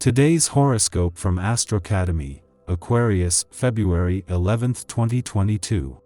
Today's horoscope from Astrocademy, Aquarius, February 11th, 2022.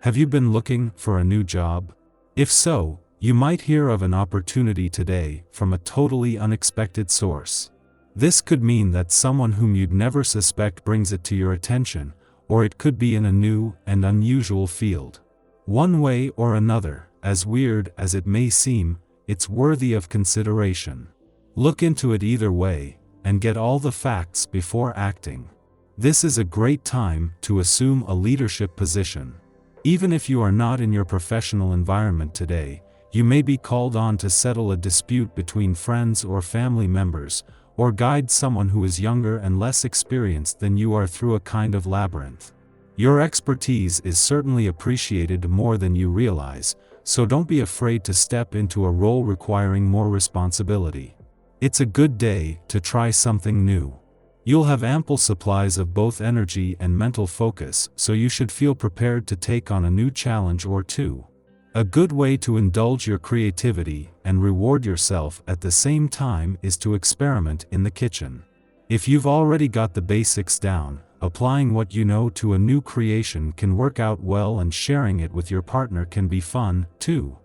Have you been looking for a new job? If so, you might hear of an opportunity today from a totally unexpected source. This could mean that someone whom you'd never suspect brings it to your attention, or it could be in a new and unusual field. One way or another, as weird as it may seem, it's worthy of consideration. Look into it either way, and get all the facts before acting. This is a great time to assume a leadership position. Even if you are not in your professional environment today, you may be called on to settle a dispute between friends or family members, or guide someone who is younger and less experienced than you are through a kind of labyrinth. Your expertise is certainly appreciated more than you realize, so don't be afraid to step into a role requiring more responsibility. It's a good day to try something new. You'll have ample supplies of both energy and mental focus, so you should feel prepared to take on a new challenge or two. A good way to indulge your creativity and reward yourself at the same time is to experiment in the kitchen. If you've already got the basics down, applying what you know to a new creation can work out well, and sharing it with your partner can be fun, too.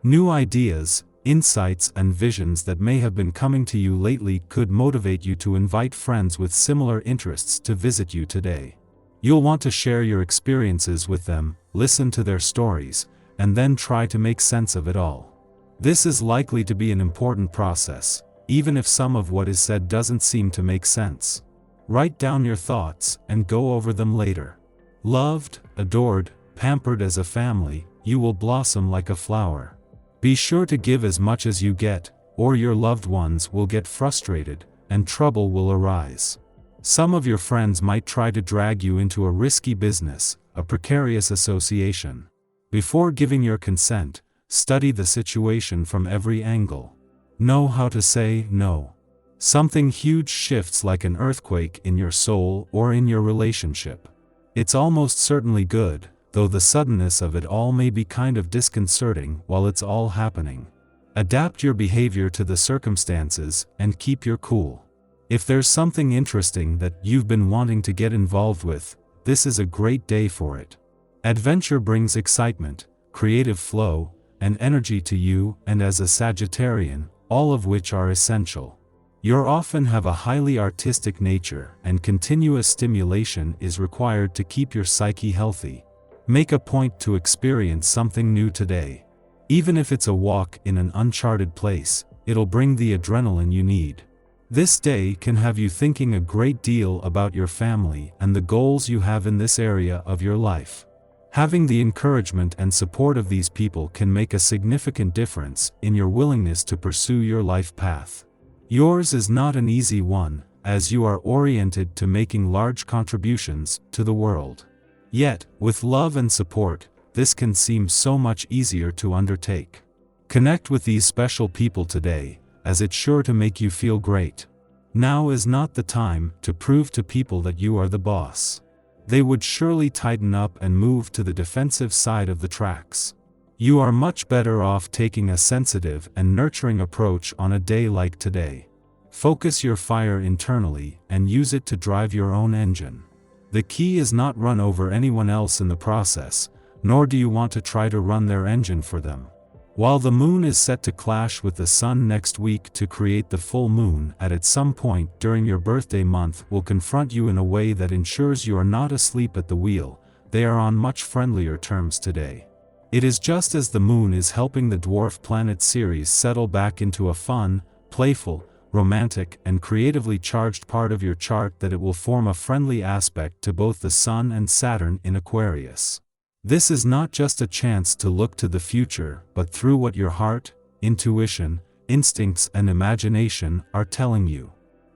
New ideas, insights and visions that may have been coming to you lately could motivate you to invite friends with similar interests to visit you today. You'll want to share your experiences with them, listen to their stories, and then try to make sense of it all. This is likely to be an important process, even if some of what is said doesn't seem to make sense. Write down your thoughts and go over them later. Loved, adored, pampered as a family, you will blossom like a flower. Be sure to give as much as you get, or your loved ones will get frustrated, and trouble will arise. Some of your friends might try to drag you into a risky business, a precarious association. Before giving your consent, study the situation from every angle. Know how to say no. Something huge shifts like an earthquake in your soul or in your relationship. It's almost certainly good, though the suddenness of it all may be kind of disconcerting while it's all happening. Adapt your behavior to the circumstances and keep your cool. If there's something interesting that you've been wanting to get involved with, this is a great day for it. Adventure brings excitement, creative flow, and energy to you and as a Sagittarian, all of which are essential. You often have a highly artistic nature, and continuous stimulation is required to keep your psyche healthy. Make a point to experience something new today. Even if it's a walk in an uncharted place, it'll bring the adrenaline you need. This day can have you thinking a great deal about your family and the goals you have in this area of your life. Having the encouragement and support of these people can make a significant difference in your willingness to pursue your life path. Yours is not an easy one, as you are oriented to making large contributions to the world. Yet, with love and support, this can seem so much easier to undertake. Connect with these special people today, as it's sure to make you feel great. Now is not the time to prove to people that you are the boss. They would surely tighten up and move to the defensive side of the tracks. You are much better off taking a sensitive and nurturing approach on a day like today. Focus your fire internally and use it to drive your own engine. The key is not run over anyone else in the process, nor do you want to try to run their engine for them. While the moon is set to clash with the sun next week to create the full moon at some point during your birthday month will confront you in a way that ensures you are not asleep at the wheel, they are on much friendlier terms today. It is just as the moon is helping the dwarf planet Ceres settle back into a fun, playful, romantic and creatively charged part of your chart that it will form a friendly aspect to both the Sun and Saturn in Aquarius. This is not just a chance to look to the future, but through what your heart, intuition, instincts and imagination are telling you.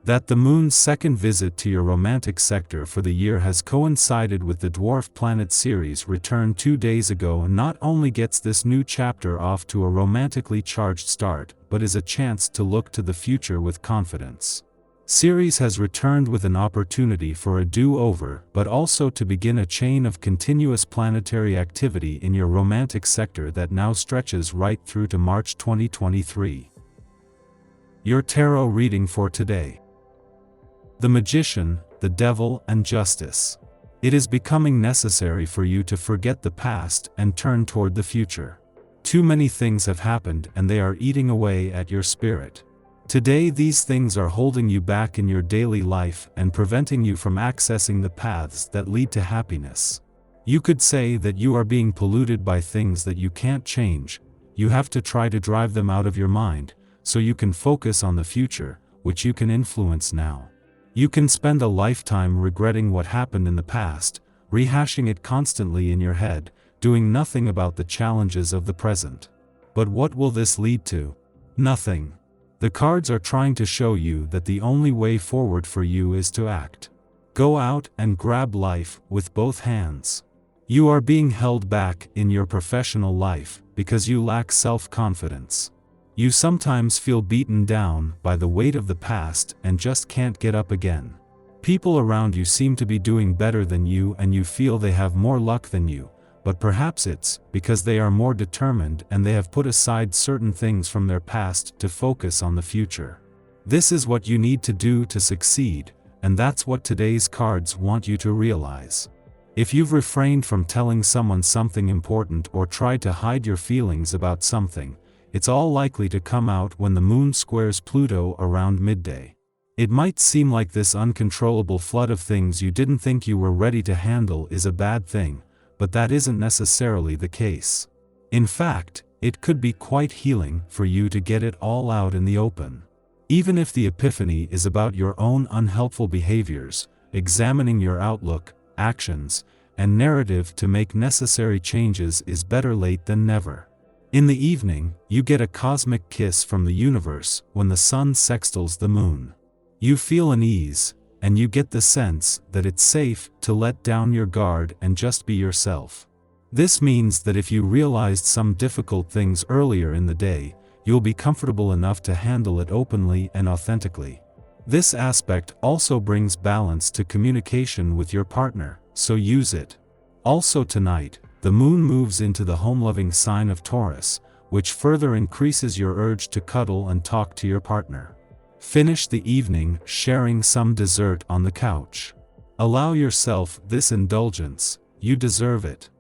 That the moon's second visit to your romantic sector for the year has coincided with the dwarf planet Ceres' return 2 days ago not only gets this new chapter off to a romantically charged start, but is a chance to look to the future with confidence. Ceres has returned with an opportunity for a do-over, but also to begin a chain of continuous planetary activity in your romantic sector that now stretches right through to March 2023. Your tarot reading for today. The Magician, the Devil, and Justice. It is becoming necessary for you to forget the past and turn toward the future. Too many things have happened and they are eating away at your spirit. Today these things are holding you back in your daily life and preventing you from accessing the paths that lead to happiness. You could say that you are being polluted by things that you can't change. You have to try to drive them out of your mind, so you can focus on the future, which you can influence now. You can spend a lifetime regretting what happened in the past, rehashing it constantly in your head, doing nothing about the challenges of the present. But what will this lead to? Nothing. The cards are trying to show you that the only way forward for you is to act. Go out and grab life with both hands. You are being held back in your professional life because you lack self-confidence. You sometimes feel beaten down by the weight of the past and just can't get up again. People around you seem to be doing better than you and you feel they have more luck than you, but perhaps it's because they are more determined and they have put aside certain things from their past to focus on the future. This is what you need to do to succeed, and that's what today's cards want you to realize. If you've refrained from telling someone something important or tried to hide your feelings about something, it's all likely to come out when the moon squares Pluto around midday. It might seem like this uncontrollable flood of things you didn't think you were ready to handle is a bad thing, but that isn't necessarily the case. In fact, it could be quite healing for you to get it all out in the open. Even if the epiphany is about your own unhelpful behaviors, examining your outlook, actions, and narrative to make necessary changes is better late than never. In the evening, you get a cosmic kiss from the universe when the sun sextiles the moon. You feel an ease, and you get the sense that it's safe to let down your guard and just be yourself. This means that if you realized some difficult things earlier in the day, you'll be comfortable enough to handle it openly and authentically. This aspect also brings balance to communication with your partner, so use it. Also tonight, the moon moves into the home-loving sign of Taurus, which further increases your urge to cuddle and talk to your partner. Finish the evening sharing some dessert on the couch. Allow yourself this indulgence, you deserve it.